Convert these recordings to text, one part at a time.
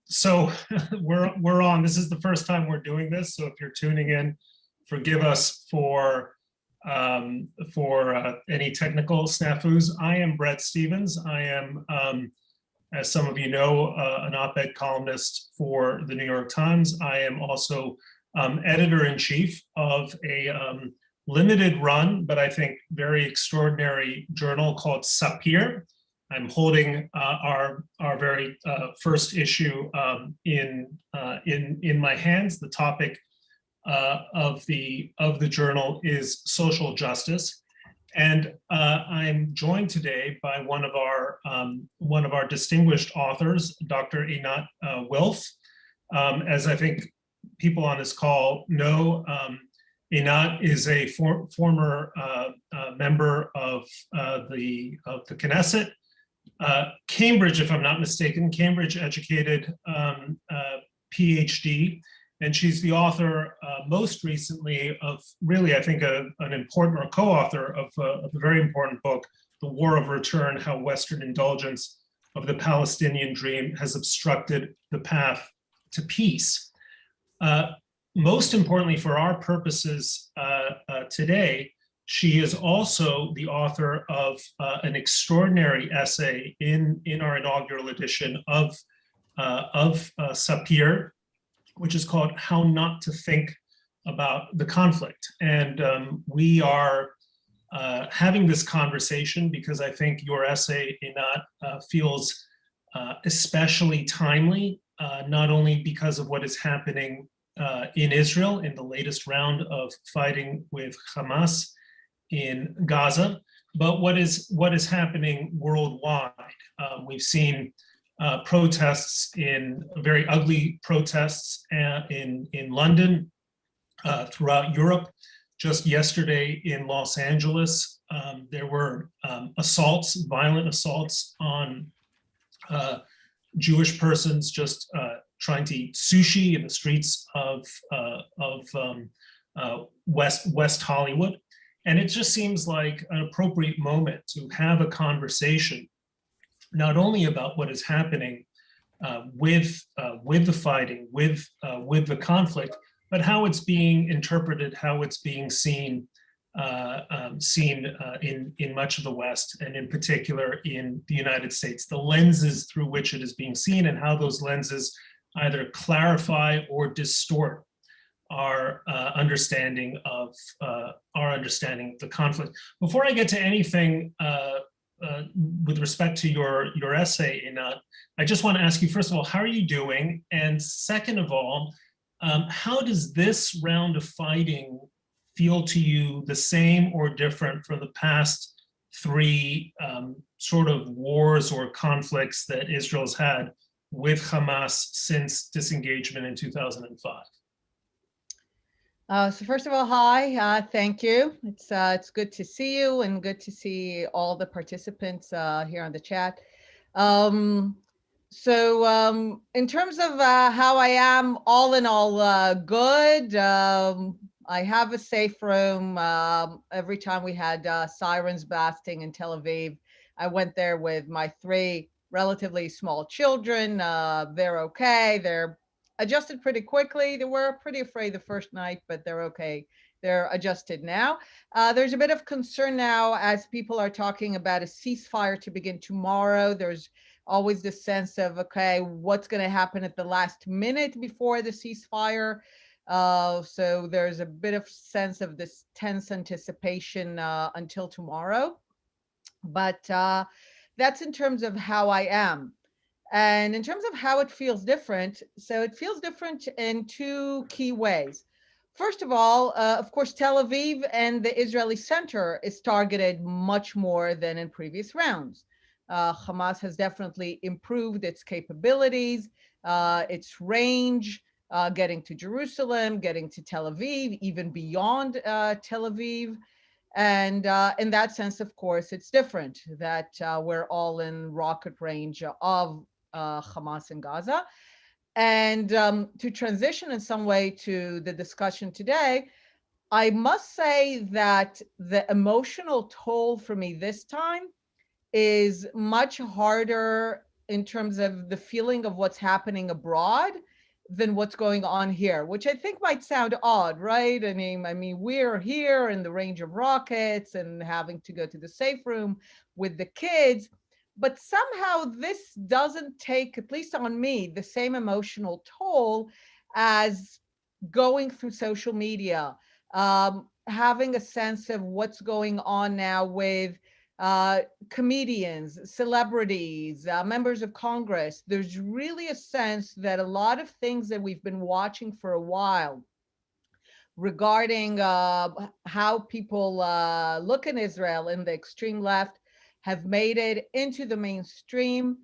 So we're on. This is the first time we're doing this. So if you're tuning in, forgive us for any technical snafus. I am Bret Stephens. I am, as some of you know, an op-ed columnist for the New York Times. I am also editor-in-chief of a limited run, but I think very extraordinary journal called SAPIR. I'm holding our very first issue in my hands. The topic of the journal is social justice, and I'm joined today by one of our distinguished authors, Dr. Einat Wilf. As I think people on this call know, Einat is a former member of the Knesset. Cambridge, if I'm not mistaken, Cambridge educated PhD, and she's the author most recently of really, I think, an important, or co-author of a very important book, The War of Return, How Western Indulgence of the Palestinian Dream Has Obstructed the Path to Peace. Most importantly for our purposes today, she is also the author of an extraordinary essay in our inaugural edition of SAPIR, which is called How Not to Think About the Conflict. And we are having this conversation because I think your essay, Einat, feels especially timely, not only because of what is happening in Israel in the latest round of fighting with Hamas in Gaza, but what is happening worldwide. We've seen protests, very ugly protests in London, throughout Europe. Just yesterday in Los Angeles, there were violent assaults on Jewish persons just trying to eat sushi in the streets of West Hollywood. And it just seems like an appropriate moment to have a conversation, not only about what is happening with the fighting, with the conflict, but how it's being interpreted, how it's being seen in much of the West, and in particular in the United States, the lenses through which it is being seen, and how those lenses either clarify or distort our understanding of the conflict. Before I get to anything with respect to your essay, Einat, I just want to ask you, first of all, how are you doing? And second of all, how does this round of fighting feel to you the same or different from the past three sort of wars or conflicts that Israel's had with Hamas since disengagement in 2005? So first of all, hi, thank you. It's good to see you and good to see all the participants here on the chat. In terms of how I am, all in all, good. I have a safe room. Every time we had sirens blasting in Tel Aviv, I went there with my 3 relatively small children. They're okay. They're adjusted pretty quickly. They were pretty afraid the first night, but they're okay. They're adjusted now. There's a bit of concern now as people are talking about a ceasefire to begin tomorrow. There's always this sense of, okay, what's going to happen at the last minute before the ceasefire? So there's a bit of sense of this tense anticipation until tomorrow. But that's in terms of how I am. And in terms of how it feels different, so it feels different in 2 key ways. First of all, of course, Tel Aviv and the Israeli center is targeted much more than in previous rounds. Hamas has definitely improved its capabilities, its range, getting to Jerusalem, getting to Tel Aviv, even beyond Tel Aviv. And in that sense, of course, it's different that we're all in rocket range of Hamas in Gaza. And to transition in some way to the discussion today, I must say that the emotional toll for me this time is much harder in terms of the feeling of what's happening abroad than what's going on here, which I think might sound odd, right? I mean, we're here in the range of rockets and having to go to the safe room with the kids, but somehow this doesn't take, at least on me, the same emotional toll as going through social media, having a sense of what's going on now with comedians, celebrities, members of Congress. There's really a sense that a lot of things that we've been watching for a while regarding how people look in Israel in the extreme left have made it into the mainstream.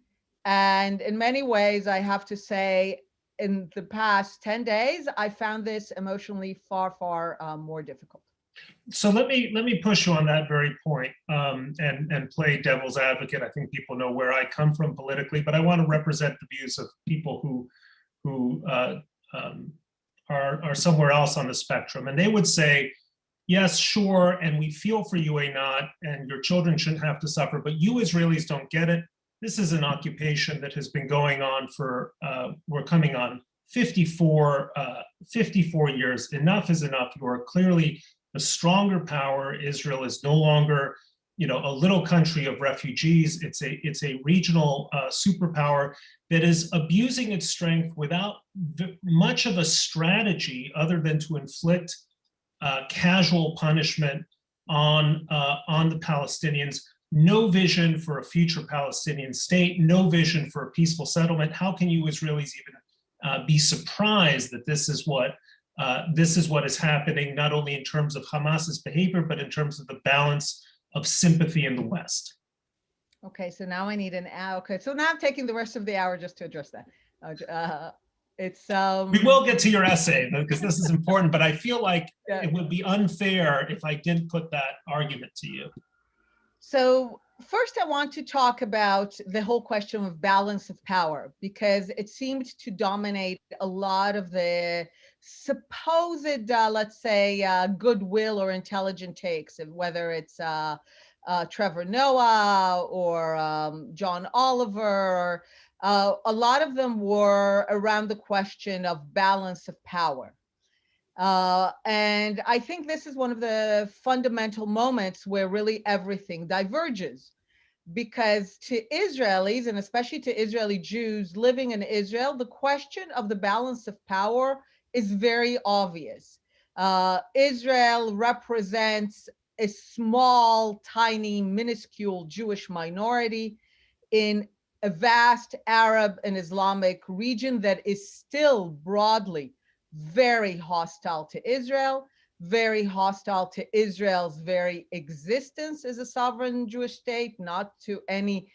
And in many ways, I have to say, in the past 10 days, I found this emotionally far, far more difficult. So let me push you on that very point, and play devil's advocate. I think people know where I come from politically, but I want to represent the views of people who are somewhere else on the spectrum, and they would say, yes, sure, and we feel for you, Einat, and your children shouldn't have to suffer, but you Israelis don't get it. This is an occupation that has been going on for, we're coming on 54 years. Enough is enough. You are clearly a stronger power. Israel is no longer, a little country of refugees. It's a regional superpower that is abusing its strength without much of a strategy other than to inflict casual punishment on the Palestinians. No vision for a future Palestinian state, no vision for a peaceful settlement. How can you Israelis even be surprised that this is what is happening, not only in terms of Hamas's behavior, but in terms of the balance of sympathy in the West? Okay, so now I need an hour. Okay, so now I'm taking the rest of the hour just to address that. We will get to your essay because this is important, but I feel like yeah. It would be unfair if I didn't put that argument to you. So first, I want to talk about the whole question of balance of power, because it seemed to dominate a lot of the supposed, let's say, goodwill or intelligent takes, of whether it's Trevor Noah or John Oliver. A lot of them were around the question of balance of power. And I think this is one of the fundamental moments where really everything diverges, because to Israelis, and especially to Israeli Jews living in Israel, the question of the balance of power is very obvious. Israel represents a small, tiny, minuscule Jewish minority in a vast Arab and Islamic region that is still broadly very hostile to Israel, very hostile to Israel's very existence as a sovereign Jewish state, not to any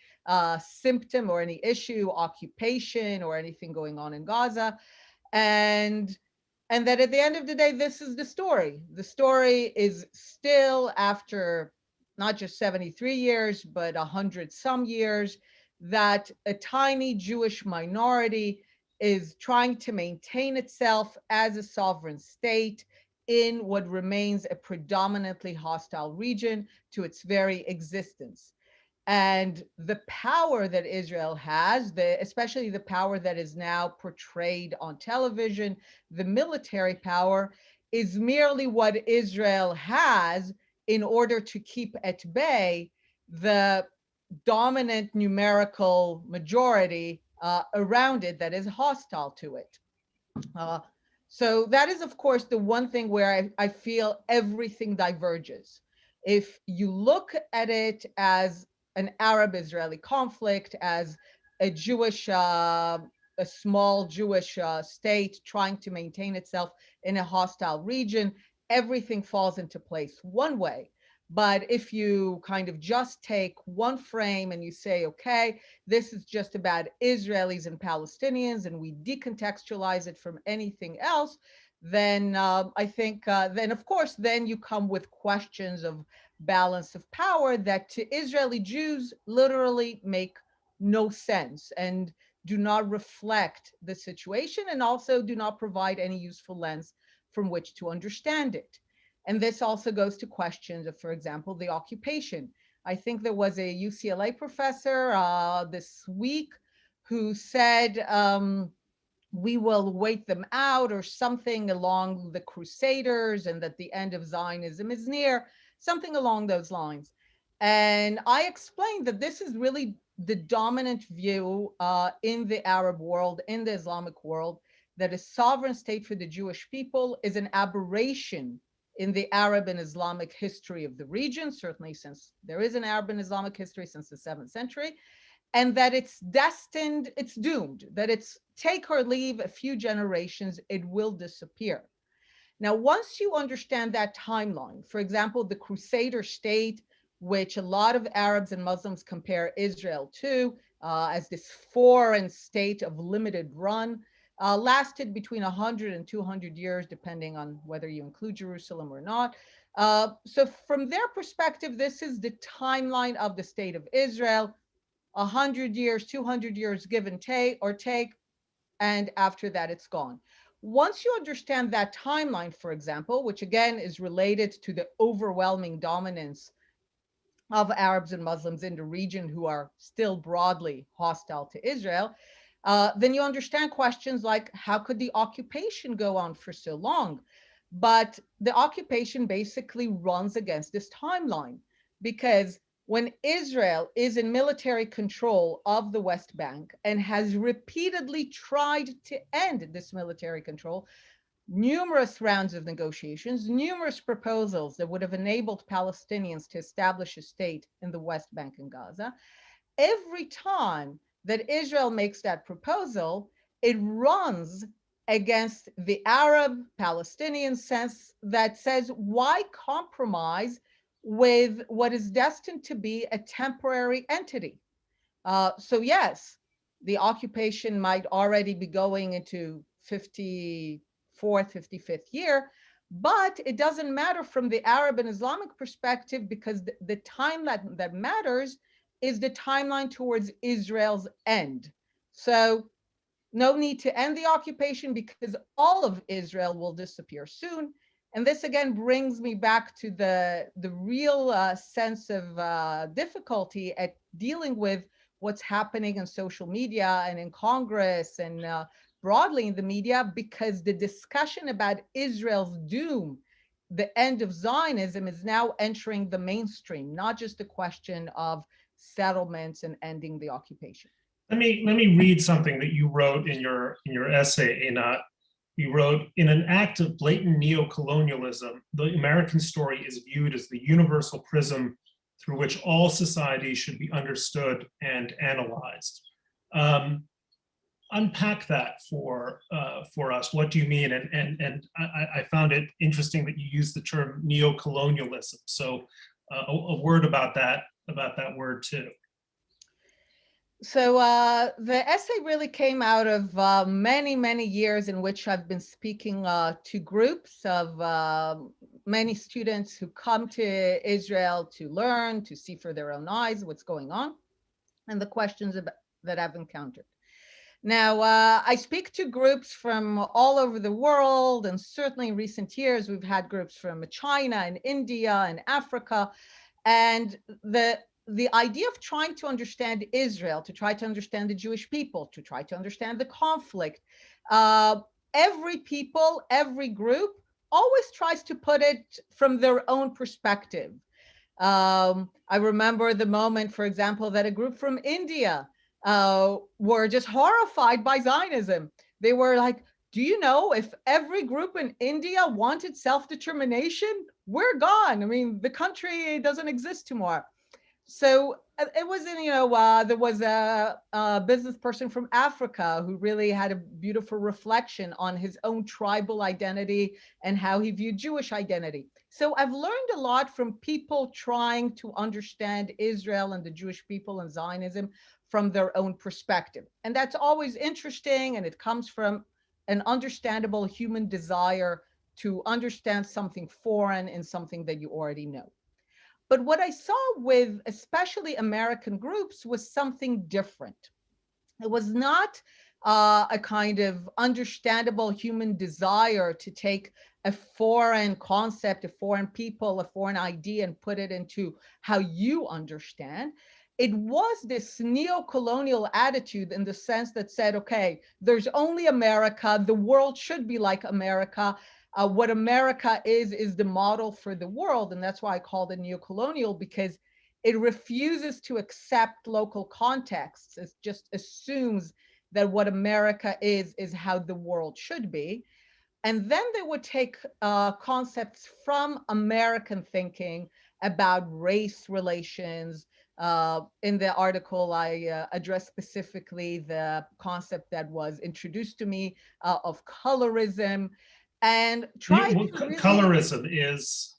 symptom or any issue, occupation, or anything going on in Gaza. And that at the end of the day, this is the story. The story is still, after not just 73 years, but 100 some years, that a tiny Jewish minority is trying to maintain itself as a sovereign state in what remains a predominantly hostile region to its very existence. And the power that Israel has, especially the power that is now portrayed on television, the military power, is merely what Israel has in order to keep at bay the dominant numerical majority around it that is hostile to it. So that is, of course, the one thing where I feel everything diverges. If you look at it as an Arab-Israeli conflict, as a Jewish, a small Jewish state trying to maintain itself in a hostile region, everything falls into place one way. But if you kind of just take one frame and you say, okay, this is just about Israelis and Palestinians, and we decontextualize it from anything else, then I think, then of course, then you come with questions of balance of power that to Israeli Jews literally make no sense and do not reflect the situation, and also do not provide any useful lens from which to understand it. And this also goes to questions of, for example, the occupation. I think there was a UCLA professor this week who said, we will wait them out, or something along the Crusaders, and that the end of Zionism is near, something along those lines. And I explained that this is really the dominant view in the Arab world, in the Islamic world, that a sovereign state for the Jewish people is an aberration in the Arab and Islamic history of the region, certainly since there is an Arab and Islamic history since the 7th century, and that it's destined, it's doomed, that it's take or leave a few generations, it will disappear. Now, once you understand that timeline, for example, the Crusader state, which a lot of Arabs and Muslims compare Israel to as this foreign state of limited run, lasted between 100 and 200 years, depending on whether you include Jerusalem or not. So from their perspective, this is the timeline of the state of Israel, 100 years, 200 years, give and take, and after that, it's gone. Once you understand that timeline, for example, which again is related to the overwhelming dominance of Arabs and Muslims in the region who are still broadly hostile to Israel, then you understand questions like, how could the occupation go on for so long? But the occupation basically runs against this timeline, because when Israel is in military control of the West Bank and has repeatedly tried to end this military control, numerous rounds of negotiations, numerous proposals that would have enabled Palestinians to establish a state in the West Bank and Gaza, every time that Israel makes that proposal, it runs against the Arab Palestinian sense that says, why compromise with what is destined to be a temporary entity? So yes, the occupation might already be going into 54th, 55th year, but it doesn't matter from the Arab and Islamic perspective, because the time that matters is the timeline towards Israel's end. So no need to end the occupation, because all of Israel will disappear soon. And this again brings me back to the real sense of difficulty at dealing with what's happening in social media and in Congress and broadly in the media, because the discussion about Israel's doom, the end of Zionism, is now entering the mainstream, not just a question of settlements and ending the occupation. Let me read something that you wrote in your essay, Einat. You wrote, in an act of blatant neo-colonialism, the American story is viewed as the universal prism through which all societies should be understood and analyzed. Unpack that for us. What do you mean? And I found it interesting that you used the term neo-colonialism. So a word about that word too. So the essay really came out of many, many years in which I've been speaking to groups of many students who come to Israel to learn, to see for their own eyes what's going on, and the questions that I've encountered. Now, I speak to groups from all over the world, and certainly in recent years, we've had groups from China and India and Africa, and the idea of trying to understand Israel, to try to understand the Jewish people, to try to understand the conflict, every people, every group always tries to put it from their own perspective. I remember the moment, for example, that a group from India were just horrified by Zionism. They were like, do you know, if every group in India wanted self-determination, we're gone. I mean, the country doesn't exist tomorrow. So it wasn't, there was a business person from Africa who really had a beautiful reflection on his own tribal identity and how he viewed Jewish identity. So I've learned a lot from people trying to understand Israel and the Jewish people and Zionism from their own perspective. And that's always interesting, and it comes from an understandable human desire to understand something foreign in something that you already know. But what I saw with especially American groups was something different. It was not a kind of understandable human desire to take a foreign concept, a foreign people, a foreign idea, and put it into how you understand. it was this neo-colonial attitude in the sense that said, okay, there's only America, the world should be like America. What America is the model for the world. And that's why I called it neo-colonial, because it refuses to accept local contexts. It just assumes that what America is how the world should be. And then they would take concepts from American thinking about race relations. In the article, I addressed specifically the concept that was introduced to me of colorism, and tried to really... Colorism is,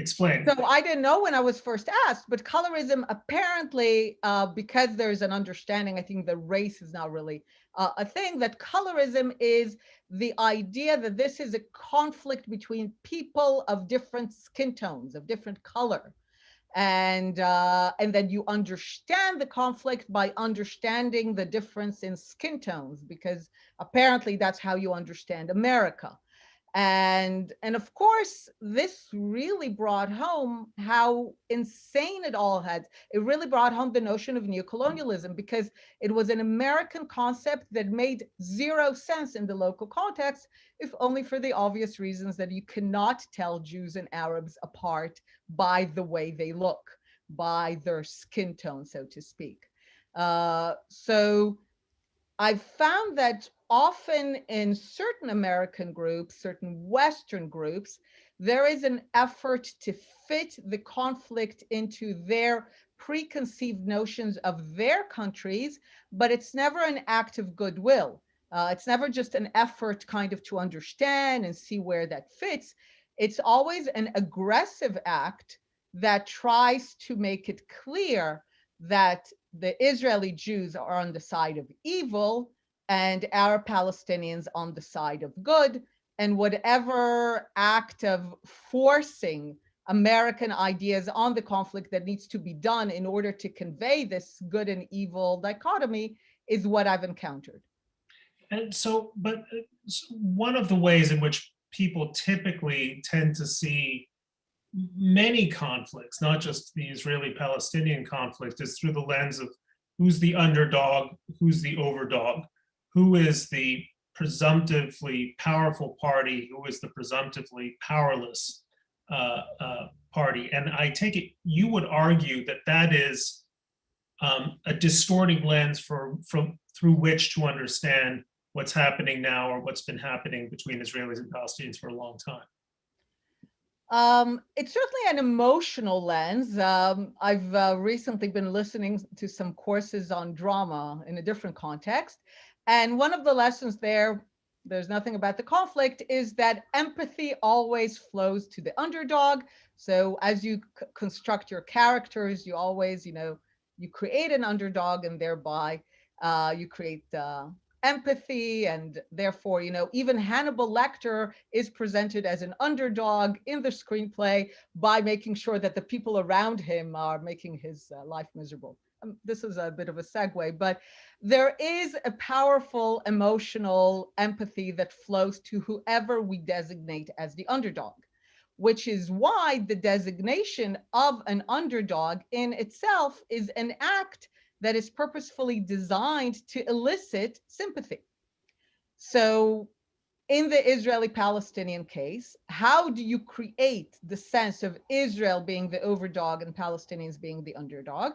explain. So I didn't know when I was first asked, but colorism apparently, because there's an understanding, I think that race is not really a thing, that colorism is the idea that this is a conflict between people of different skin tones, of different color. And then you understand the conflict by understanding the difference in skin tones, because apparently that's how you understand America. And of course, this really brought home how insane it all had. It really brought home the notion of neocolonialism, because it was an American concept that made zero sense in the local context, if only for the obvious reasons that you cannot tell Jews and Arabs apart by the way they look, by their skin tone, so to speak. So I've found that often in certain American groups, certain Western groups, there is an effort to fit the conflict into their preconceived notions of their countries, but it's never an act of goodwill. It's never just an effort kind of to understand and see where that fits. It's always an aggressive act that tries to make it clear that the Israeli Jews are on the side of evil and Arab Palestinians on the side of good, and whatever act of forcing American ideas on the conflict that needs to be done in order to convey this good and evil dichotomy is what I've encountered. And so, but one of the ways in which people typically tend to see many conflicts, not just the Israeli-Palestinian conflict, is through the lens of who's the underdog, who's the overdog, who is the presumptively powerful party, who is the presumptively powerless party. And I take it you would argue that that is a distorting lens through which to understand what's happening now, or what's been happening between Israelis and Palestinians for a long time. It's certainly an emotional lens. I've recently been listening to some courses on drama in a different context. And one of the lessons there's nothing about the conflict, is that empathy always flows to the underdog. So as you construct your characters, you always, you create an underdog, and thereby you create empathy, and therefore, even Hannibal Lecter is presented as an underdog in the screenplay by making sure that the people around him are making his life miserable. This is a bit of a segue, but there is a powerful emotional empathy that flows to whoever we designate as the underdog, which is why the designation of an underdog in itself is an act that is purposefully designed to elicit sympathy. So in the Israeli-Palestinian case, how do you create the sense of Israel being the overdog and Palestinians being the underdog?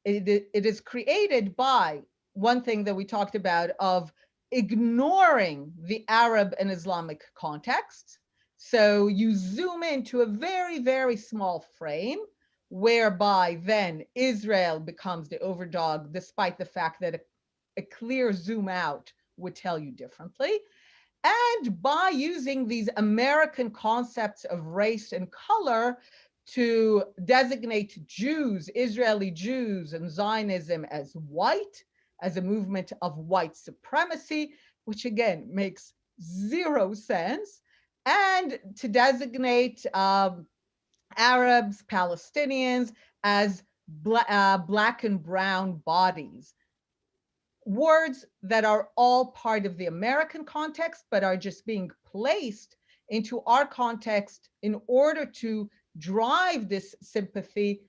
It is created by one thing that we talked about, of ignoring the Arab and Islamic context. So you zoom into a very, very small frame, whereby then Israel becomes the overdog, despite the fact that a clear zoom out would tell you differently. And by using these American concepts of race and color to designate Jews, Israeli Jews, and Zionism as white, as a movement of white supremacy, which again makes zero sense, and to designate Arabs, Palestinians as black and brown bodies. Words that are all part of the American context, but are just being placed into our context in order to drive this sympathy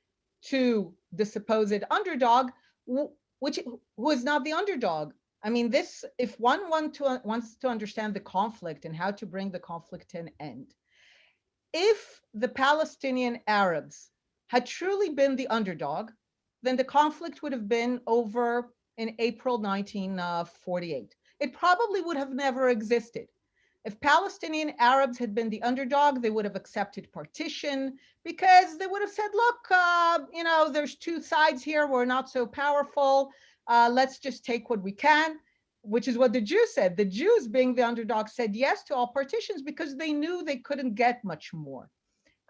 to the supposed underdog, who is not the underdog. I mean, this, if one wants to understand the conflict and how to bring the conflict to an end, if the Palestinian Arabs had truly been the underdog, then the conflict would have been over in April 1948. It probably would have never existed. If Palestinian Arabs had been the underdog, they would have accepted partition because they would have said, look, you know, there's two sides here. We're not so powerful. Let's just take what we can, which is what the Jews said. The Jews, being the underdog, said yes to all partitions because they knew they couldn't get much more.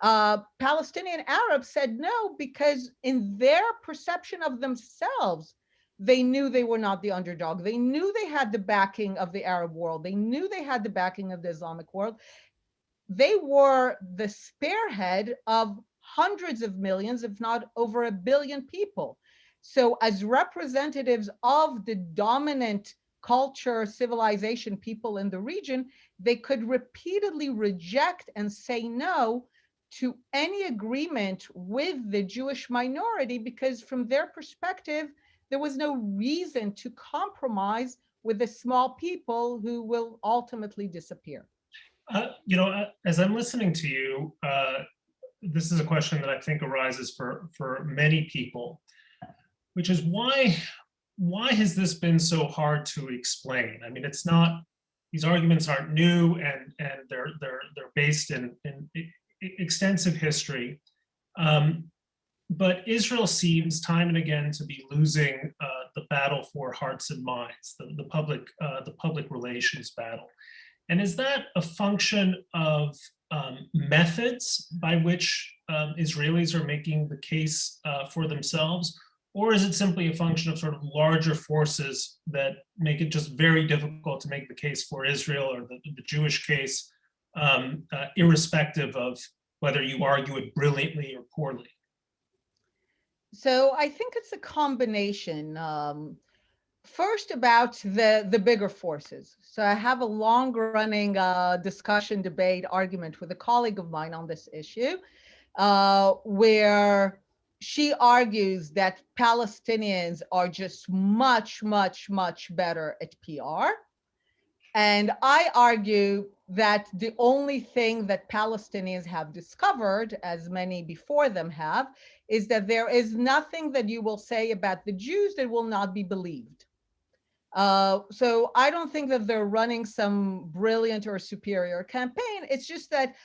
Palestinian Arabs said no because in their perception of themselves, they knew they were not the underdog. They knew they had the backing of the Arab world. They knew they had the backing of the Islamic world. They were the spearhead of hundreds of millions, if not over 1 billion people. So as representatives of the dominant culture, civilization, people in the region, they could repeatedly reject and say no to any agreement with the Jewish minority because from their perspective, there was no reason to compromise with the small people who will ultimately disappear. You know, as I'm listening to you, this is a question that I think arises for many people, which is why has this been so hard to explain? I mean, it's not, these arguments aren't new, and they're based in extensive history. But Israel seems time and again to be losing the battle for hearts and minds, the public relations battle. And is that a function of methods by which Israelis are making the case for themselves, or is it simply a function of sort of larger forces that make it just very difficult to make the case for Israel or the Jewish case, irrespective of whether you argue it brilliantly or poorly? So I think it's a combination. First, about the bigger forces. So I have a long-running discussion, debate, argument with a colleague of mine on this issue, where she argues that Palestinians are just much, much, much better at PR. And I argue that the only thing that Palestinians have discovered, as many before them have, is that there is nothing that you will say about the Jews that will not be believed. So I don't think that they're running some brilliant or superior campaign. It's just that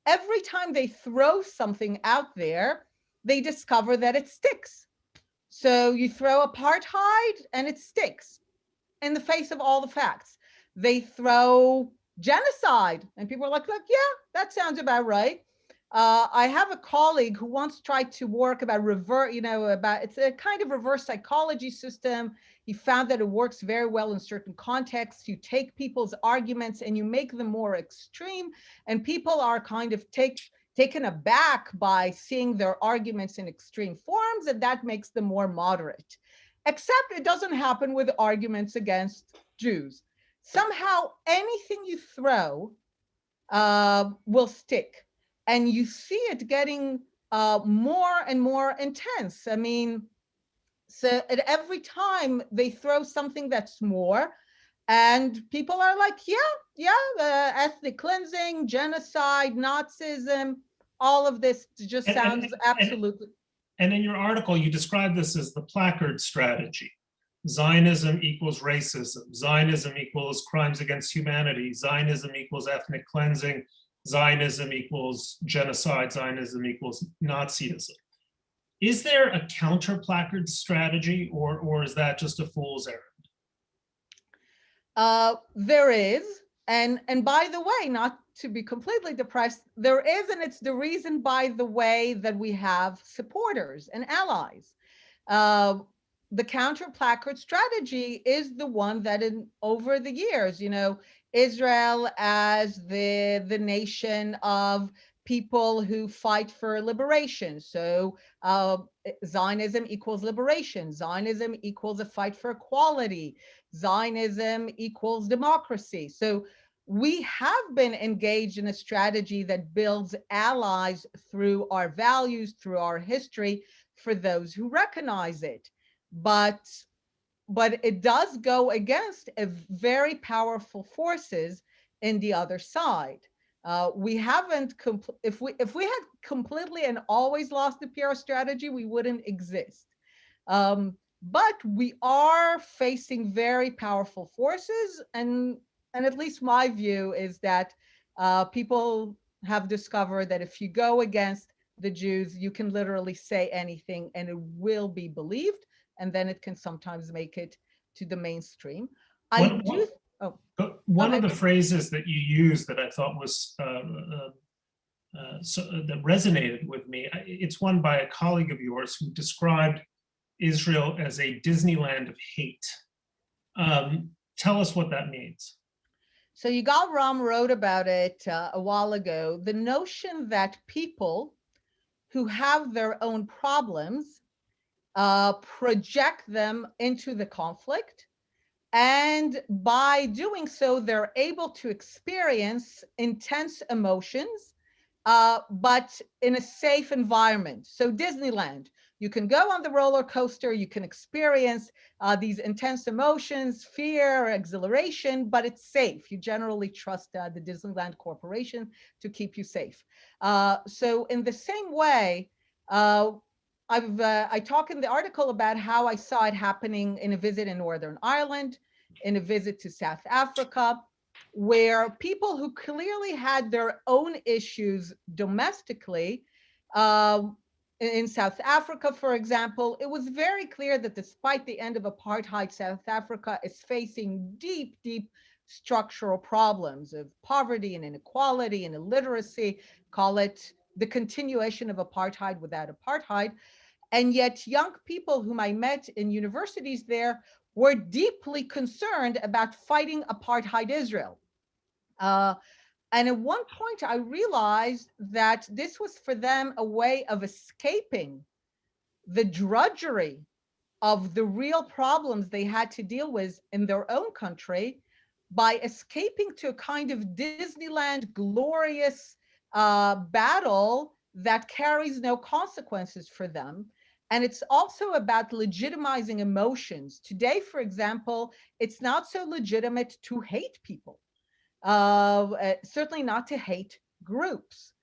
every time they throw something out there, they discover that it sticks. So you throw apartheid and it sticks in the face of all the facts. They throw genocide and people are like, yeah, that sounds about right. I have a colleague who once tried to work about it's a kind of reverse psychology system. He found that it works very well in certain contexts. You take people's arguments and you make them more extreme, and people are kind of taken aback by seeing their arguments in extreme forms, and that makes them more moderate. Except it doesn't happen with arguments against Jews. Somehow anything you throw will stick. And you see it getting more and more intense. I mean, so at every time they throw something that's more, and people are like, yeah, ethnic cleansing, genocide, Nazism, all of this just sounds absolutely. And in your article, you describe this as the placard strategy. Zionism equals racism. Zionism equals crimes against humanity. Zionism equals ethnic cleansing. Zionism equals genocide. Zionism equals Nazism. Is there a counter placard strategy, or is that just a fool's errand? There is, and by the way, not to be completely depressed, there is, and it's the reason, by the way, that we have supporters and allies. The counter placard strategy is the one that over the years, Israel as the nation of people who fight for liberation. So Zionism equals liberation. Zionism equals a fight for equality. Zionism equals democracy. So we have been engaged in a strategy that builds allies through our values, through our history, for those who recognize it. But it does go against a very powerful forces in the other side. We haven't, if we had completely and always lost the PR strategy, we wouldn't exist. But we are facing very powerful forces, and at least my view is that people have discovered that if you go against the Jews, you can literally say anything and it will be believed, and then it can sometimes make it to the mainstream. One of the phrases that you used that I thought was that resonated with me, it's one by a colleague of yours who described Israel as a Disneyland of hate. Tell us what that means. So Yigal Ram wrote about it a while ago, the notion that people who have their own problems project them into the conflict, and by doing so, they're able to experience intense emotions, but in a safe environment. So Disneyland, you can go on the roller coaster, you can experience these intense emotions, fear, exhilaration, but it's safe. You generally trust the Disneyland Corporation to keep you safe. So in the same way, I talk in the article about how I saw it happening in a visit in Northern Ireland, in a visit to South Africa, where people who clearly had their own issues domestically, in South Africa, for example, it was very clear that despite the end of apartheid, South Africa is facing deep, deep structural problems of poverty and inequality and illiteracy, call it the continuation of apartheid without apartheid. And yet young people whom I met in universities there were deeply concerned about fighting apartheid Israel. And at one point I realized that this was for them a way of escaping the drudgery of the real problems they had to deal with in their own country by escaping to a kind of Disneyland glorious battle that carries no consequences for them. And it's also about legitimizing emotions. Today, for example, it's not so legitimate to hate people, certainly not to hate groups.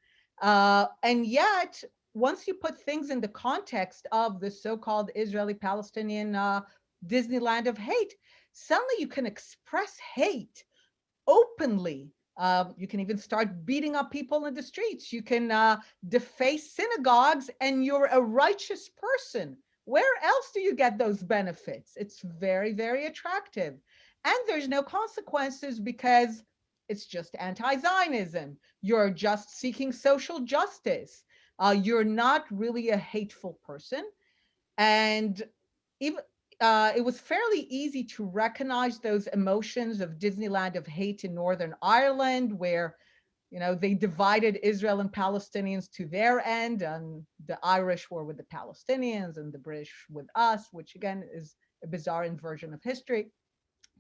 And yet, once you put things in the context of the so-called Israeli-Palestinian Disneyland of hate, suddenly you can express hate openly. You can even start beating up people in the streets. You can deface synagogues, and you're a righteous person. Where else do you get those benefits? It's very, very attractive. And there's no consequences because it's just anti-Zionism. You're just seeking social justice. You're not really a hateful person. And even it was fairly easy to recognize those emotions of Disneyland of hate in Northern Ireland, where, you know, they divided Israel and Palestinians to their end, and the Irish were with the Palestinians and the British with us, which again is a bizarre inversion of history.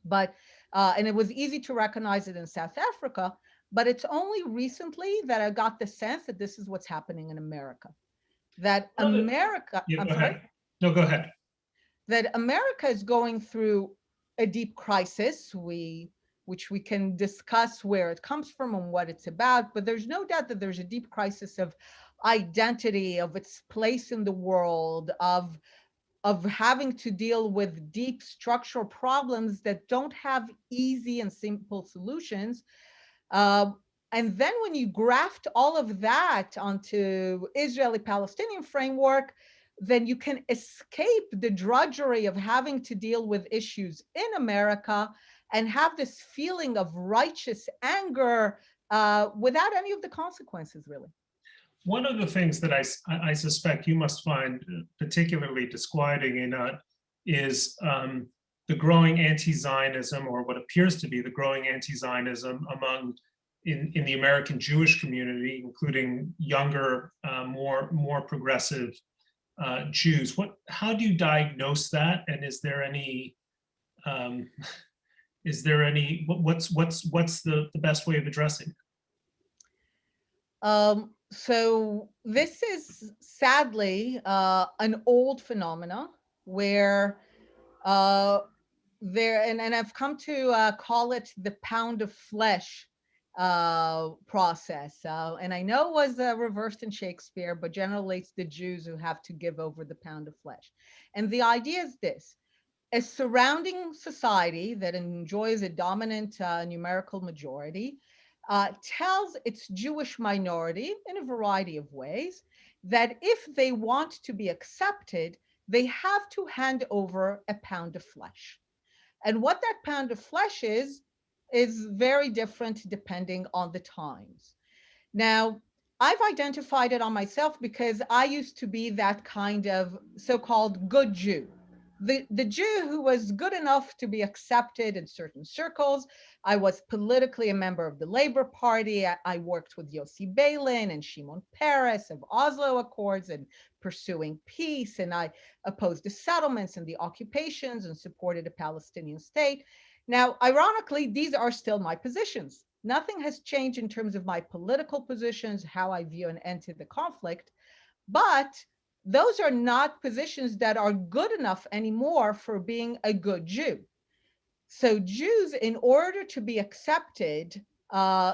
But, and it was easy to recognize it in South Africa, but it's only recently that I got the sense that this is what's happening in America. That America, I'm sorry. No, go ahead. That America is going through a deep crisis, which we can discuss where it comes from and what it's about, but there's no doubt that there's a deep crisis of identity, of its place in the world, of having to deal with deep structural problems that don't have easy and simple solutions. And then when you graft all of that onto Israeli-Palestinian framework, then you can escape the drudgery of having to deal with issues in America and have this feeling of righteous anger without any of the consequences, really. One of the things that I suspect you must find particularly disquieting, Einat, is the growing anti-Zionism, or what appears to be the growing anti-Zionism among in the American Jewish community, including younger, more progressive Jews. How do you diagnose that? And is there any Is there any, what's the best way of addressing it? So this is sadly an old phenomena where and I've come to call it the pound of flesh process. And I know it was reversed in Shakespeare, but generally it's the Jews who have to give over the pound of flesh. And the idea is this: a surrounding society that enjoys a dominant numerical majority tells its Jewish minority in a variety of ways that if they want to be accepted, they have to hand over a pound of flesh. And what that pound of flesh is very different depending on the times. Now, I've identified it on myself because I used to be that kind of so-called good Jew. The Jew who was good enough to be accepted in certain circles. I was politically a member of the Labor Party. I worked with Yossi Beilin and Shimon Peres of Oslo Accords and pursuing peace. And I opposed the settlements and the occupations and supported a Palestinian state. Now, ironically, these are still my positions. Nothing has changed in terms of my political positions, how I view an end to the conflict, but those are not positions that are good enough anymore for being a good Jew. So Jews, in order to be accepted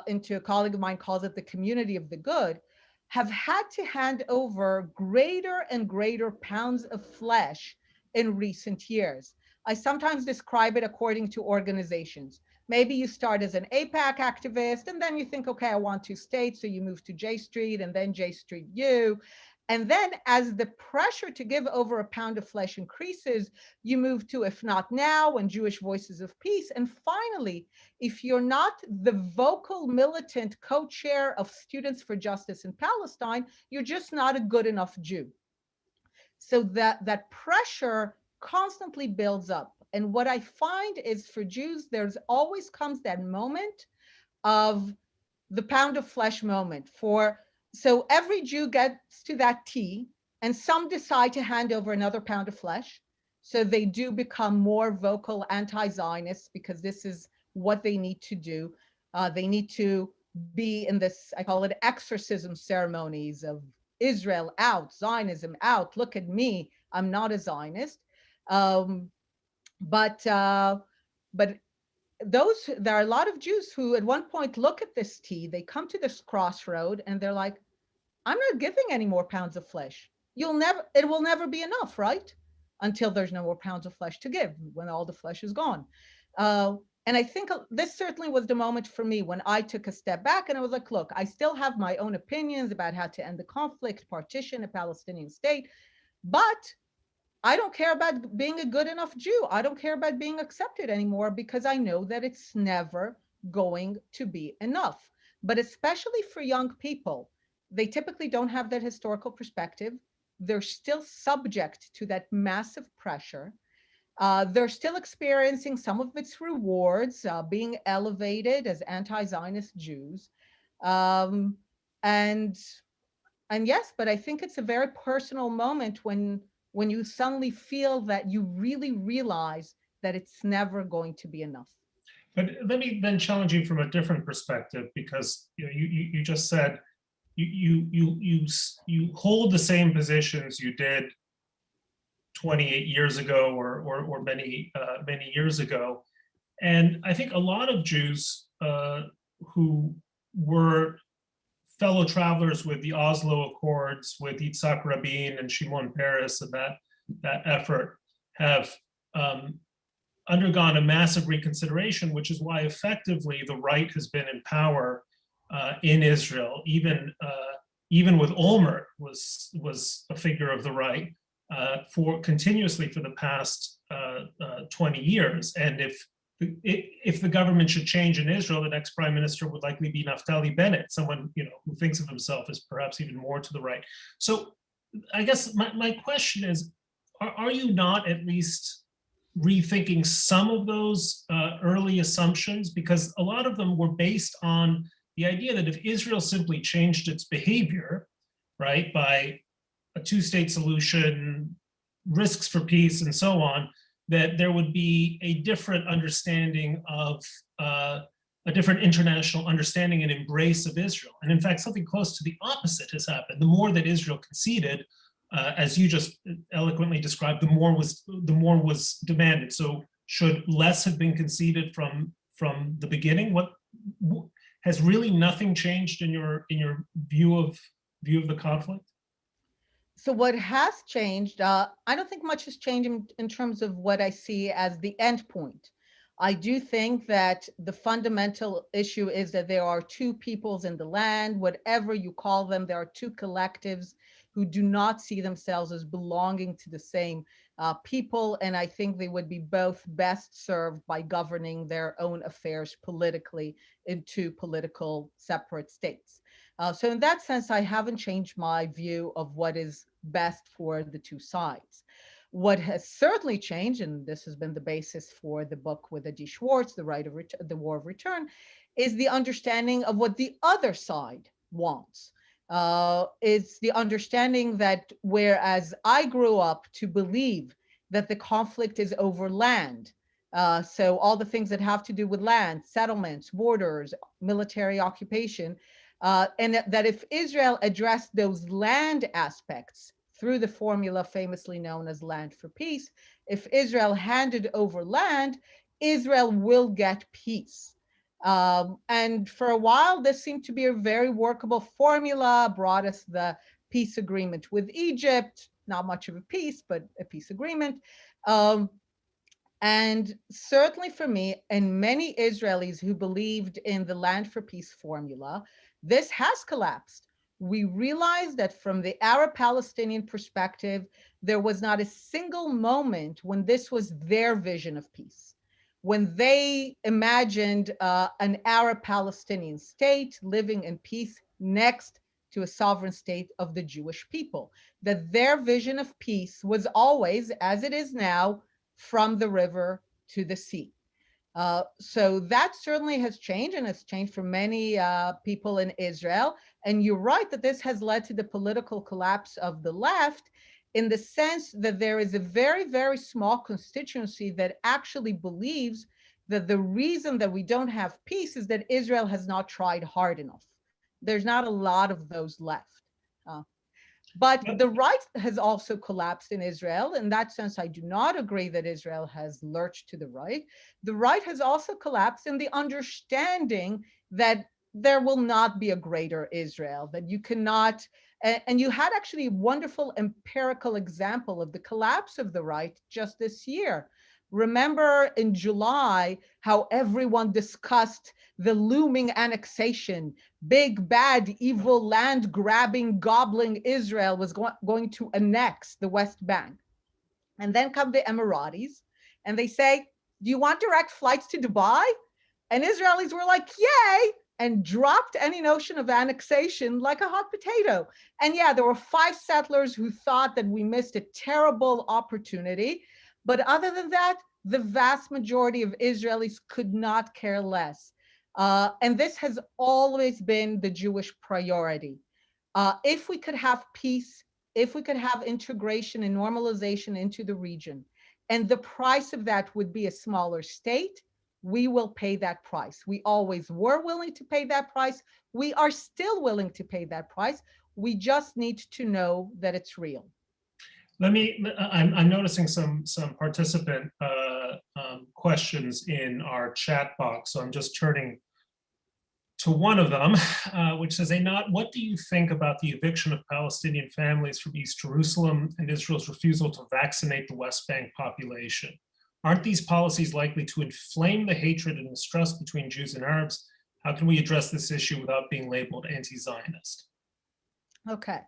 into, a colleague of mine calls it the community of the good, have had to hand over greater and greater pounds of flesh in recent years. I sometimes describe it according to organizations. Maybe you start as an AIPAC activist, and then you think, okay, I want 2 states, so you move to J Street, and then J Street U. And then as the pressure to give over a pound of flesh increases, you move to If Not Now and Jewish Voices of Peace. And finally, if you're not the vocal militant co-chair of Students for Justice in Palestine, you're just not a good enough Jew. So that pressure constantly builds up. And what I find is for Jews, there's always comes that moment of the pound of flesh moment. So every Jew gets to that T, and some decide to hand over another pound of flesh. So they do become more vocal anti-Zionists because this is what they need to do. They need to be in this, I call it exorcism ceremonies of Israel out, Zionism out, look at me, I'm not a Zionist. But there are a lot of Jews who at one point look at this T, they come to this crossroad and they're like, I'm not giving any more pounds of flesh. It will never be enough, right? Until there's no more pounds of flesh to give, when all the flesh is gone. And I think this certainly was the moment for me when I took a step back and I was like, look, I still have my own opinions about how to end the conflict, partition a Palestinian state, but I don't care about being a good enough Jew. I don't care about being accepted anymore because I know that it's never going to be enough. But especially for young people, they typically don't have that historical perspective. They're still subject to that massive pressure. They're still experiencing some of its rewards, being elevated as anti-Zionist Jews. And yes, but I think it's a very personal moment when you suddenly feel that you really realize that it's never going to be enough. But let me then challenge you from a different perspective, because you just said you hold the same positions you did 28 years ago or many years ago, and I think a lot of Jews who were fellow travelers with the Oslo Accords, with Yitzhak Rabin and Shimon Peres, and that effort have undergone a massive reconsideration, which is why effectively the right has been in power in Israel. Even with Olmert was a figure of the right continuously for the past 20 years. And if the government should change in Israel, the next prime minister would likely be Naftali Bennett, someone who thinks of himself as perhaps even more to the right. So I guess my question is, are you not at least rethinking some of those early assumptions? Because a lot of them were based on the idea that if Israel simply changed its behavior, right, by a 2-state solution, risks for peace and so on, that there would be a different understanding of a different international understanding and embrace of Israel. And in fact, something close to the opposite has happened. The more that Israel conceded, as you just eloquently described, the more was demanded. So should less have been conceded from the beginning? What has really nothing changed in your view of the conflict? So what has changed, I don't think much has changed in terms of what I see as the end point. I do think that the fundamental issue is that there are two peoples in the land, whatever you call them, there are two collectives who do not see themselves as belonging to the same people. And I think they would be both best served by governing their own affairs politically in two political separate states. So in that sense, I haven't changed my view of what is best for the two sides. What has certainly changed, and this has been the basis for the book with Adi Schwartz, The War of Return, is the understanding of what the other side wants. It's the understanding that whereas I grew up to believe that the conflict is over land, so all the things that have to do with land, settlements, borders, military occupation, and that if Israel addressed those land aspects through the formula famously known as land for peace, if Israel handed over land, Israel will get peace. And for a while, this seemed to be a very workable formula, brought us the peace agreement with Egypt, not much of a peace, but a peace agreement. And certainly for me and many Israelis who believed in the land for peace formula, this has collapsed. We realized that from the Arab-Palestinian perspective, there was not a single moment when this was their vision of peace. When they imagined an Arab-Palestinian state living in peace next to a sovereign state of the Jewish people, that their vision of peace was always, as it is now, from the river to the sea. So that certainly has changed, and it's changed for many people in Israel. And you're right that this has led to the political collapse of the left in the sense that there is a very, very small constituency that actually believes that the reason that we don't have peace is that Israel has not tried hard enough. There's not a lot of those left. But the right has also collapsed in Israel. In that sense, I do not agree that Israel has lurched to the right. The right has also collapsed in the understanding that there will not be a greater Israel, that you cannot, and you had actually a wonderful empirical example of the collapse of the right just this year. Remember in July how everyone discussed the looming annexation, big, bad, evil, land-grabbing, gobbling Israel was going to annex the West Bank. And then come the Emiratis, and they say, do you want direct flights to Dubai? And Israelis were like, yay, and dropped any notion of annexation like a hot potato. And yeah, there were 5 settlers who thought that we missed a terrible opportunity. But other than that, the vast majority of Israelis could not care less. And this has always been the Jewish priority. If we could have peace, if we could have integration and normalization into the region, and the price of that would be a smaller state, we will pay that price. We always were willing to pay that price. We are still willing to pay that price. We just need to know that it's real. I'm noticing some participant questions in our chat box. So I'm just turning to one of them, which says, Einat, what do you think about the eviction of Palestinian families from East Jerusalem and Israel's refusal to vaccinate the West Bank population? Aren't these policies likely to inflame the hatred and mistrust between Jews and Arabs? How can we address this issue without being labeled anti-Zionist? Okay.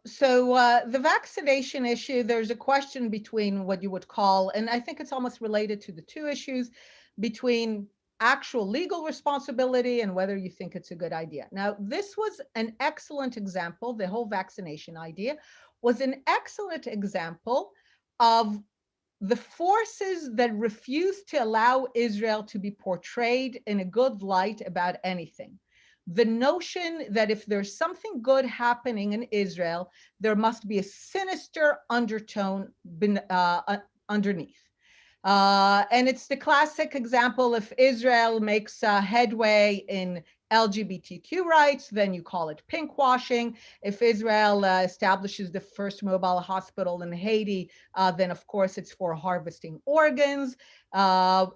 So the vaccination issue, there's a question between what you would call, and I think it's almost related to the two issues, between actual legal responsibility and whether you think it's a good idea. Now, this was an excellent example. The whole vaccination idea was an excellent example of the forces that refuse to allow Israel to be portrayed in a good light about anything. The notion that if there's something good happening in Israel, there must be a sinister undertone underneath. And it's the classic example: if Israel makes headway in LGBTQ rights, then you call it pinkwashing. If Israel establishes the first mobile hospital in Haiti, then of course it's for harvesting organs.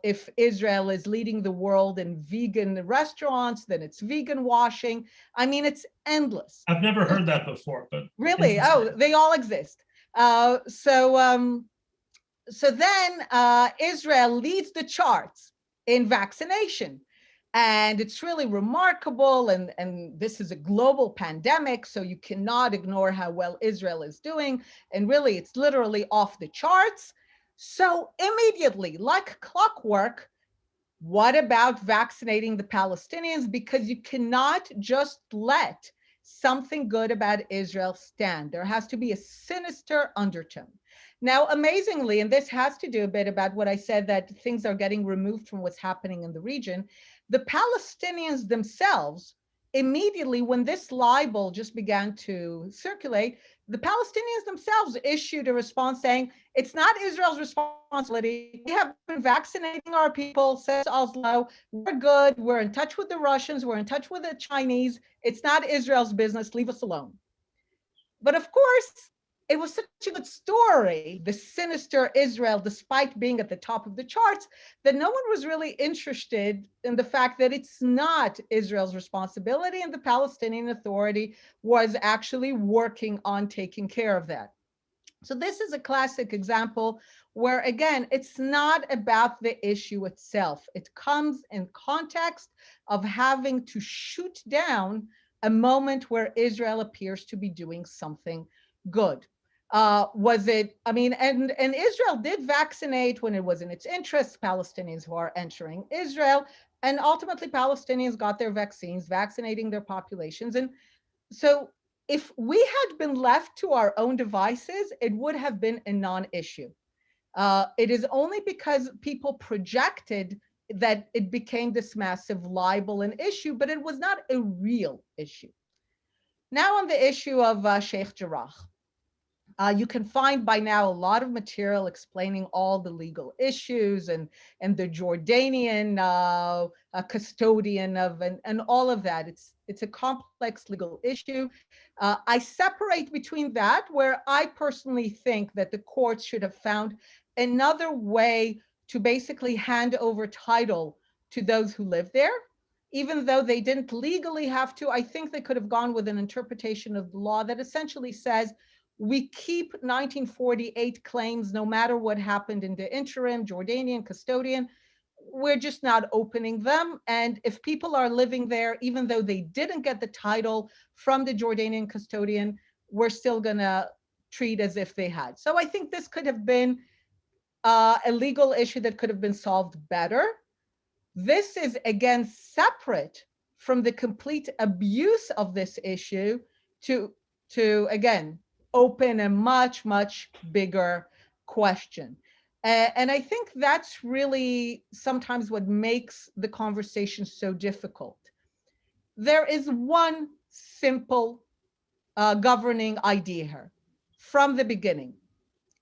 If Israel is leading the world in vegan restaurants, then it's vegan washing. I mean, it's endless. I've never heard that before, but really, oh, they all exist. So then Israel leads the charts in vaccination. And it's really remarkable. And this is a global pandemic, so you cannot ignore how well Israel is doing. And really, it's literally off the charts. So immediately, like clockwork, what about vaccinating the Palestinians? Because you cannot just let something good about Israel stand. There has to be a sinister undertone. Now, amazingly, and this has to do a bit about what I said, that things are getting removed from what's happening in the region, the Palestinians themselves, immediately when this libel just began to circulate, the Palestinians themselves issued a response saying, it's not Israel's responsibility. We have been vaccinating our people since Oslo. We're good. We're in touch with the Russians. We're in touch with the Chinese. It's not Israel's business. Leave us alone. But of course, it was such a good story, the sinister Israel, despite being at the top of the charts, that no one was really interested in the fact that it's not Israel's responsibility, and the Palestinian Authority was actually working on taking care of that. So this is a classic example where, again, it's not about the issue itself. It comes in context of having to shoot down a moment where Israel appears to be doing something good. Was it, I mean, and Israel did vaccinate when it was in its interest, Palestinians who are entering Israel, and ultimately Palestinians got their vaccines, vaccinating their populations. And so if we had been left to our own devices, it would have been a non-issue. It is only because people projected that it became this massive libel and issue, but it was not a real issue. Now on the issue of Sheikh Jarrah. You can find by now a lot of material explaining all the legal issues and the Jordanian custodian of and all of that. It's a complex legal issue. I separate between that, where I personally think that the courts should have found another way to basically hand over title to those who live there. Even though they didn't legally have to, I think they could have gone with an interpretation of the law that essentially says, we keep 1948 claims no matter what happened in the interim, Jordanian custodian. We're just not opening them. And if people are living there, even though they didn't get the title from the Jordanian custodian, we're still going to treat as if they had. So I think this could have been a legal issue that could have been solved better. This is, again, separate from the complete abuse of this issue to again, open a much, much bigger question. And I think that's really sometimes what makes the conversation so difficult. There is one simple governing idea here from the beginning.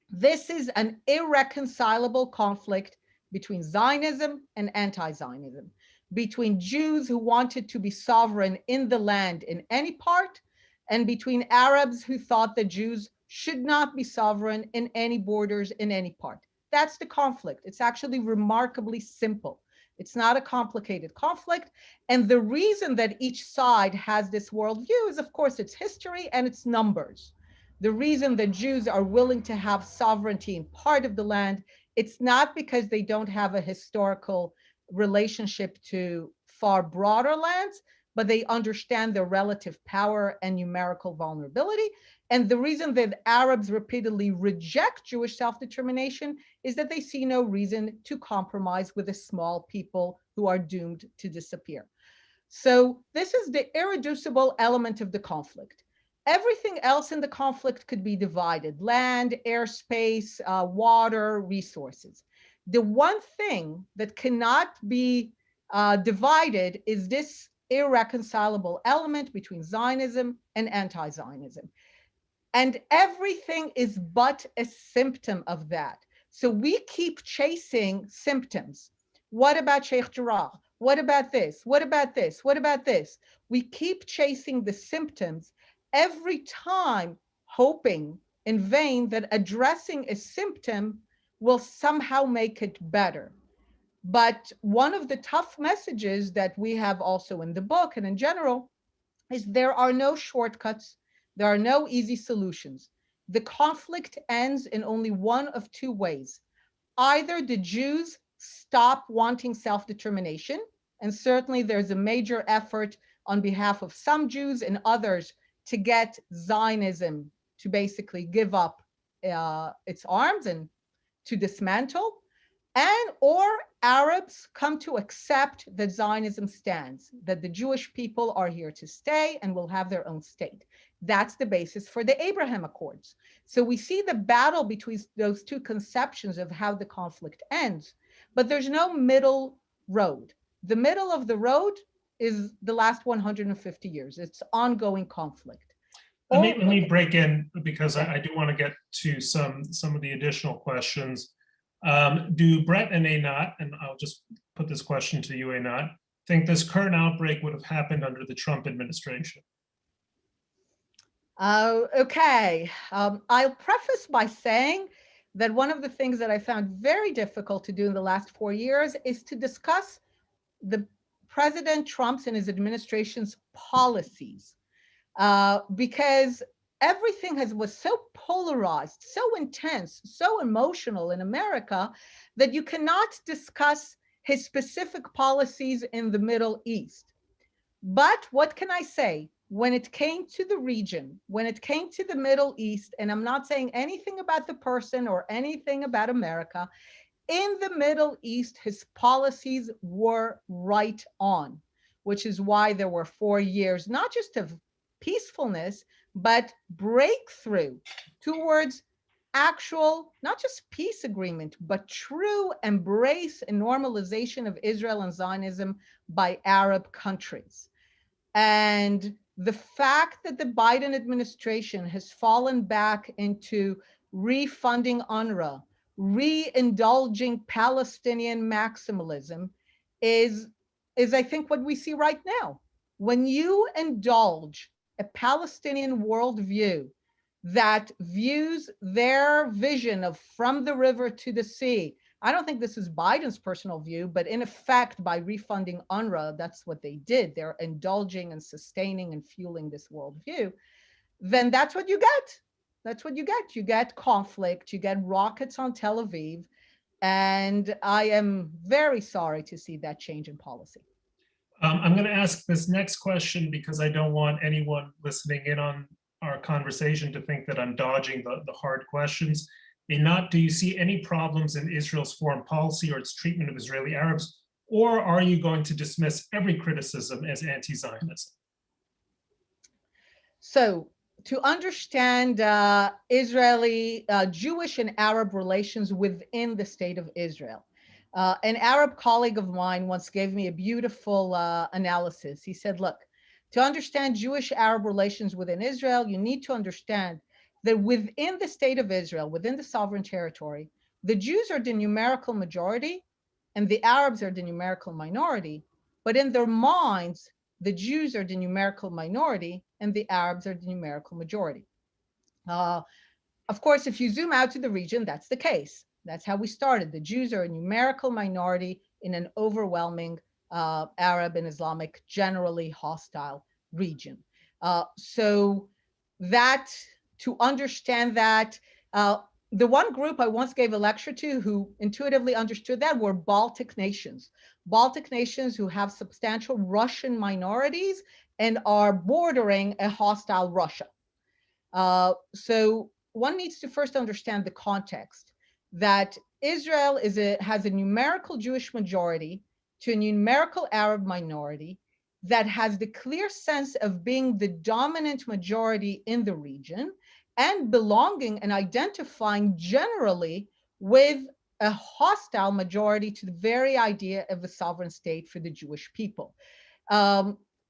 This is an irreconcilable conflict between Zionism and anti-Zionism, between Jews who wanted to be sovereign in the land in any part, and between Arabs who thought that Jews should not be sovereign in any borders in any part. That's the conflict. It's actually remarkably simple. It's not a complicated conflict. And the reason that each side has this worldview is, of course, its history and its numbers. The reason that Jews are willing to have sovereignty in part of the land, it's not because they don't have a historical relationship to far broader lands, but they understand their relative power and numerical vulnerability. And the reason that Arabs repeatedly reject Jewish self-determination is that they see no reason to compromise with a small people who are doomed to disappear. So this is the irreducible element of the conflict. Everything else in the conflict could be divided: land, airspace, water, resources. The one thing that cannot be divided is this irreconcilable element between Zionism and anti-Zionism. And everything is but a symptom of that. So we keep chasing symptoms. What about Sheikh Jarrah? What about this? What about this? What about this? We keep chasing the symptoms every time, hoping in vain that addressing a symptom will somehow make it better. But one of the tough messages that we have also in the book and in general is there are no shortcuts. There are no easy solutions. The conflict ends in only one of two ways. Either the Jews stop wanting self-determination, and certainly there's a major effort on behalf of some Jews and others to get Zionism to basically give up its arms and to dismantle, and or Arabs come to accept that Zionism stands, that the Jewish people are here to stay and will have their own state. That's the basis for the Abraham Accords. So we see the battle between those two conceptions of how the conflict ends, but there's no middle road. The middle of the road is the last 150 years. It's ongoing conflict. Let me break in because I do want to get to some of the additional questions. Do Bret and Einat, and I'll just put this question to you, Einat, think this current outbreak would have happened under the Trump administration? Okay. I'll preface by saying that one of the things that I found very difficult to do in the last 4 years is to discuss the President Trump's and his administration's policies, because everything was so polarized, so intense, so emotional in America that you cannot discuss his specific policies in the Middle East. But what can I say? When it came to the region, when it came to the Middle East, and I'm not saying anything about the person or anything about America, in the Middle East, his policies were right on, which is why there were 4 years, not just of peacefulness, but breakthrough towards actual, not just peace agreement, but true embrace and normalization of Israel and Zionism by Arab countries. And the fact that the Biden administration has fallen back into refunding UNRWA, re-indulging Palestinian maximalism is I think what we see right now. When you indulge a Palestinian worldview that views their vision of from the river to the sea, I don't think this is Biden's personal view, but in effect, by refunding UNRWA, that's what they did. They're indulging and sustaining and fueling this worldview. Then that's what you get. That's what you get. You get conflict, you get rockets on Tel Aviv, and I am very sorry to see that change in policy. I'm going to ask this next question because I don't want anyone listening in on our conversation to think that I'm dodging the hard questions. Einat, do you see any problems in Israel's foreign policy or its treatment of Israeli Arabs, or are you going to dismiss every criticism as anti-Zionism? So to understand Israeli, Jewish and Arab relations within the state of Israel, an Arab colleague of mine once gave me a beautiful analysis. He said, look, to understand Jewish-Arab relations within Israel, you need to understand that within the state of Israel, within the sovereign territory, the Jews are the numerical majority and the Arabs are the numerical minority, but in their minds, the Jews are the numerical minority and the Arabs are the numerical majority. Of course, if you zoom out to the region, that's the case. That's how we started. The Jews are a numerical minority in an overwhelming Arab and Islamic, generally hostile region. So that, to understand that, the one group I once gave a lecture to who intuitively understood that were Baltic nations. Baltic nations who have substantial Russian minorities and are bordering a hostile Russia. So one needs to first understand the context that Israel has a numerical Jewish majority to a numerical Arab minority that has the clear sense of being the dominant majority in the region and belonging and identifying generally with a hostile majority to the very idea of a sovereign state for the Jewish people.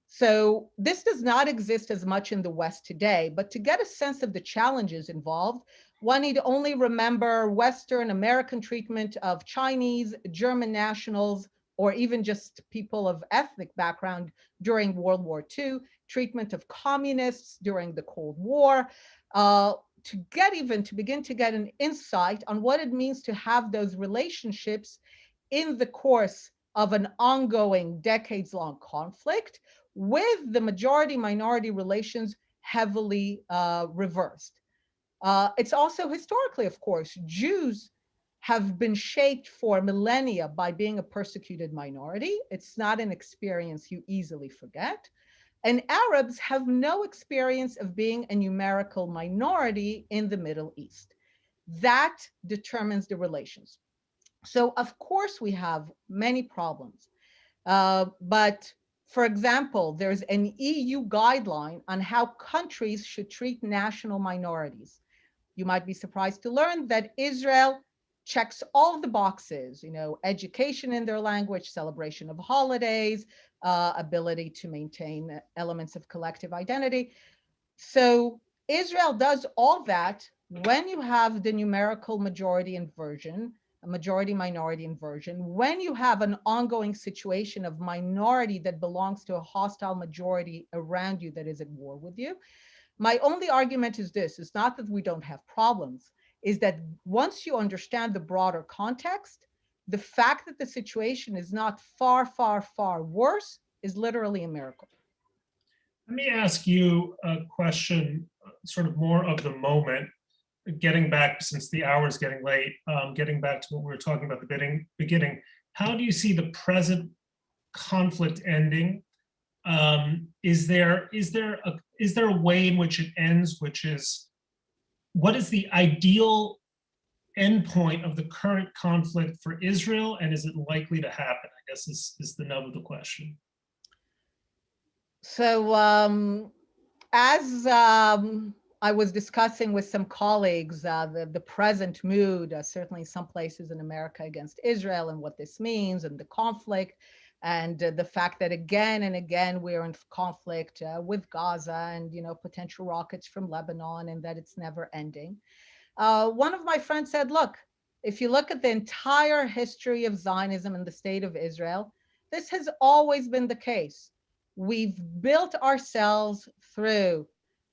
So this does not exist as much in the West today, but to get a sense of the challenges involved, one need only remember Western American treatment of Chinese, German nationals, or even just people of ethnic background during World War II, treatment of communists during the Cold War, to begin to get an insight on what it means to have those relationships in the course of an ongoing decades-long conflict with the majority-minority relations heavily reversed. It's also historically, of course, Jews have been shaped for millennia by being a persecuted minority. It's not an experience you easily forget. And Arabs have no experience of being a numerical minority in the Middle East. That determines the relations. So of course we have many problems, but for example, there's an EU guideline on how countries should treat national minorities. You might be surprised to learn that Israel checks all of the boxes, education in their language, celebration of holidays, ability to maintain elements of collective identity. So Israel does all that when you have the numerical majority inversion, a majority minority inversion, when you have an ongoing situation of minority that belongs to a hostile majority around you that is at war with you. My only argument is this, it's not that we don't have problems, is that once you understand the broader context, the fact that the situation is not far, far, far worse is literally a miracle. Let me ask you a question, sort of more of the moment, getting back, since the hour is getting late, getting back to what we were talking about at the beginning. How do you see the present conflict ending? Is there a way in which it ends, which is, what is the ideal endpoint of the current conflict for Israel, and is it likely to happen? I guess is the nub of the question. So as I was discussing with some colleagues, the present mood, certainly some places in America against Israel and what this means and the conflict, and the fact that again and again we're in conflict with Gaza and potential rockets from Lebanon, and that it's never ending. One of my friends said, look, if you look at the entire history of Zionism in the state of Israel, this has always been the case. We've built ourselves through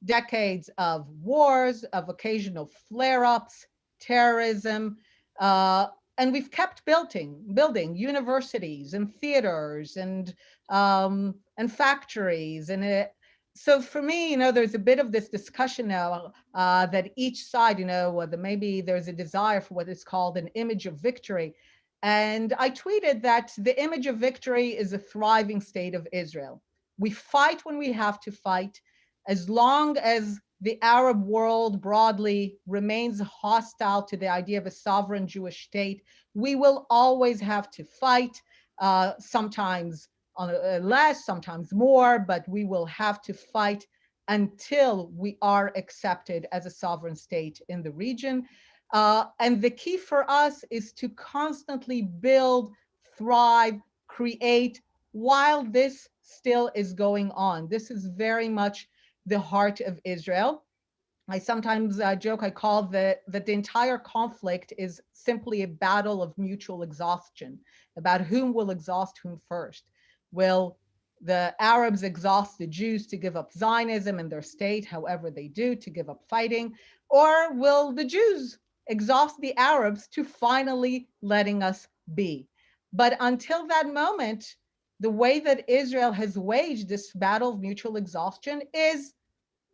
decades of wars, of occasional flare-ups, terrorism, and we've kept building universities and theaters and factories. And so for me, there's a bit of this discussion now that each side, maybe there's a desire for what is called an image of victory. And I tweeted that the image of victory is a thriving state of Israel. We fight when we have to fight. As long as the Arab world broadly remains hostile to the idea of a sovereign Jewish state, we will always have to fight, sometimes less, sometimes more, but we will have to fight until we are accepted as a sovereign state in the region. And the key for us is to constantly build, thrive, create while this still is going on. This is very much the heart of Israel. I sometimes joke, I call that the entire conflict is simply a battle of mutual exhaustion, about whom will exhaust whom first. Will the Arabs exhaust the Jews to give up Zionism and their state, however they do, to give up fighting? Or will the Jews exhaust the Arabs to finally letting us be? But until that moment, the way that Israel has waged this battle of mutual exhaustion is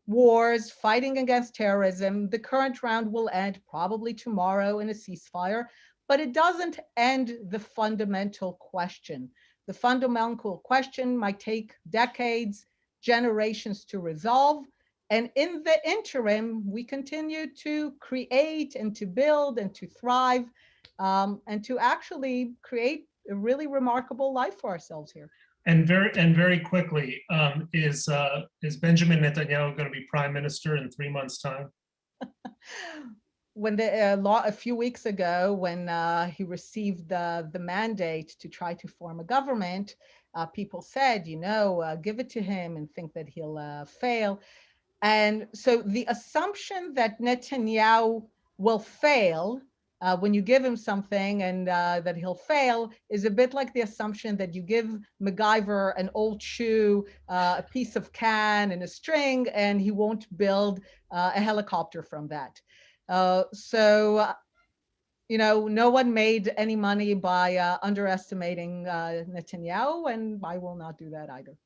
wars, fighting against terrorism. The current round will end probably tomorrow in a ceasefire, but it doesn't end the fundamental question. The fundamental question might take decades, generations to resolve. And in the interim, we continue to create and to build and to thrive, and to actually create a really remarkable life for ourselves here. And very quickly, is Benjamin Netanyahu going to be prime minister in 3 months' time? When a few weeks ago, when he received the mandate to try to form a government, people said, give it to him and think that he'll fail. And so the assumption that Netanyahu will fail when you give him something, and that he'll fail is a bit like the assumption that you give MacGyver an old shoe, a piece of can and a string, and he won't build a helicopter from that. You know, no one made any money by underestimating Netanyahu, and I will not do that either.